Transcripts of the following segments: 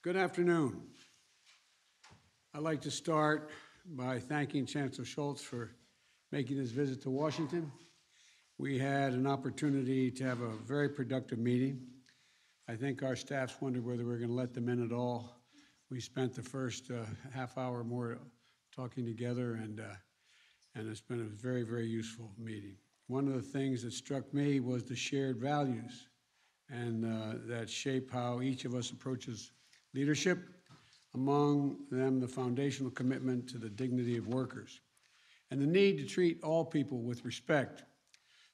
Good afternoon. I'd like to start by thanking Chancellor Schulz for making this visit to Washington. We had an opportunity to have a very productive meeting. I think our staffs wondered whether we were going to let them in at all. We spent the first half hour more talking together, and it's been a very, very useful meeting. One of the things that struck me was the shared values and that shape how each of us approaches leadership, among them the foundational commitment to the dignity of workers and the need to treat all people with respect.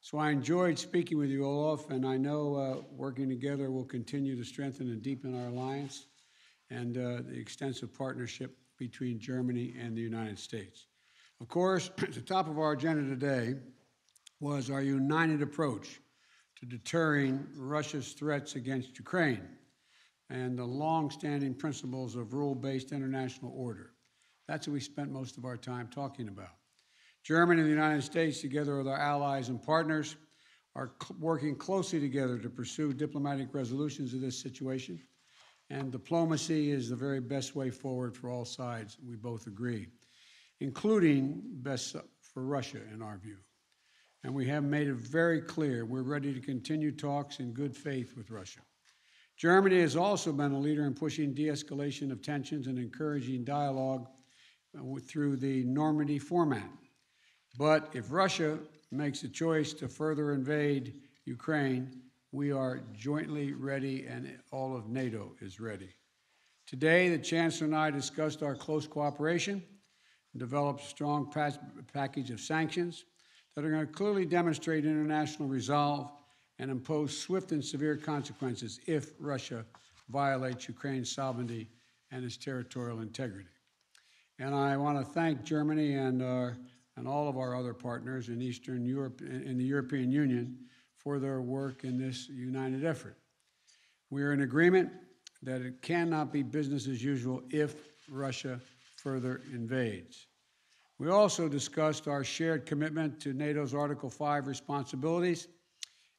So I enjoyed speaking with you, Olaf, and I know working together will continue to strengthen and deepen our alliance and the extensive partnership between Germany and the United States. Of course, at the top of our agenda today was our united approach to deterring Russia's threats against Ukraine and the long-standing principles of rule-based international order. That's what we spent most of our time talking about. Germany and the United States, together with our allies and partners, are working closely together to pursue diplomatic resolutions of this situation. And diplomacy is the very best way forward for all sides, we both agree, including best for Russia, in our view. And we have made it very clear we're ready to continue talks in good faith with Russia. Germany has also been a leader in pushing de-escalation of tensions and encouraging dialogue through the Normandy format. But if Russia makes a choice to further invade Ukraine, we are jointly ready, and all of NATO is ready. Today, the Chancellor and I discussed our close cooperation and developed a strong package of sanctions that are going to clearly demonstrate international resolve and impose swift and severe consequences if Russia violates Ukraine's sovereignty and its territorial integrity. And I want to thank Germany and all of our other partners in Eastern Europe, in the European Union, for their work in this united effort. We are in agreement that it cannot be business as usual if Russia further invades. We also discussed our shared commitment to NATO's Article 5 responsibilities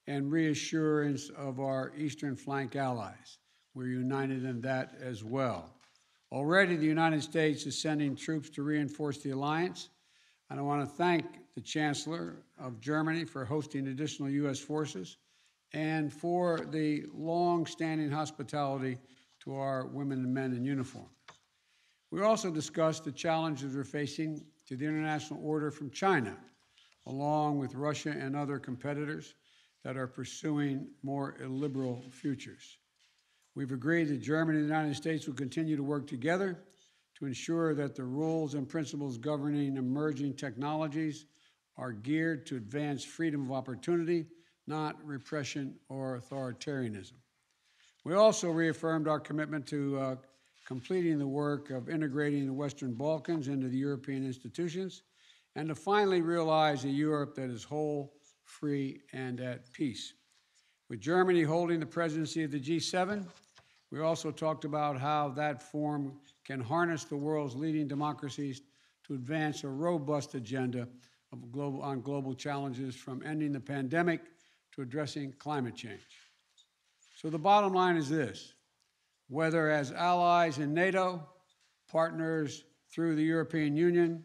and reassurance of our eastern flank allies. We're united in that as well. Already, the United States is sending troops to reinforce the alliance, and I want to thank the Chancellor of Germany for hosting additional U.S. forces and for the long-standing hospitality to our women and men in uniform. We also discussed the challenges we're facing to the international order from China, along with Russia and other competitors that are pursuing more illiberal futures. We've agreed that Germany and the United States will continue to work together to ensure that the rules and principles governing emerging technologies are geared to advance freedom of opportunity, not repression or authoritarianism. We also reaffirmed our commitment to completing the work of integrating the Western Balkans into the European institutions and to finally realize a Europe that is whole, free, and at peace. With Germany holding the presidency of the G7, we also talked about how that forum can harness the world's leading democracies to advance a robust agenda on global challenges, from ending the pandemic to addressing climate change. So the bottom line is this: whether as allies in NATO, partners through the European Union,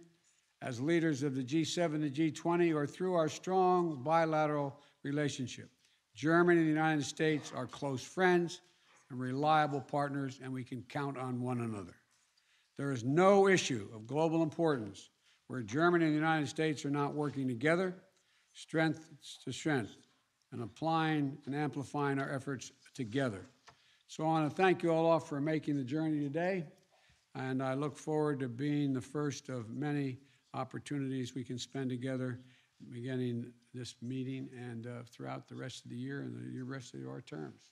as leaders of the G7 and G20, or through our strong bilateral relationship, Germany and the United States are close friends and reliable partners, and we can count on one another. There is no issue of global importance where Germany and the United States are not working together, strength to strength, and applying and amplifying our efforts together. So I want to thank you all for making the journey today, and I look forward to being the first of many opportunities we can spend together, beginning this meeting and throughout the rest of the year and the rest of our terms.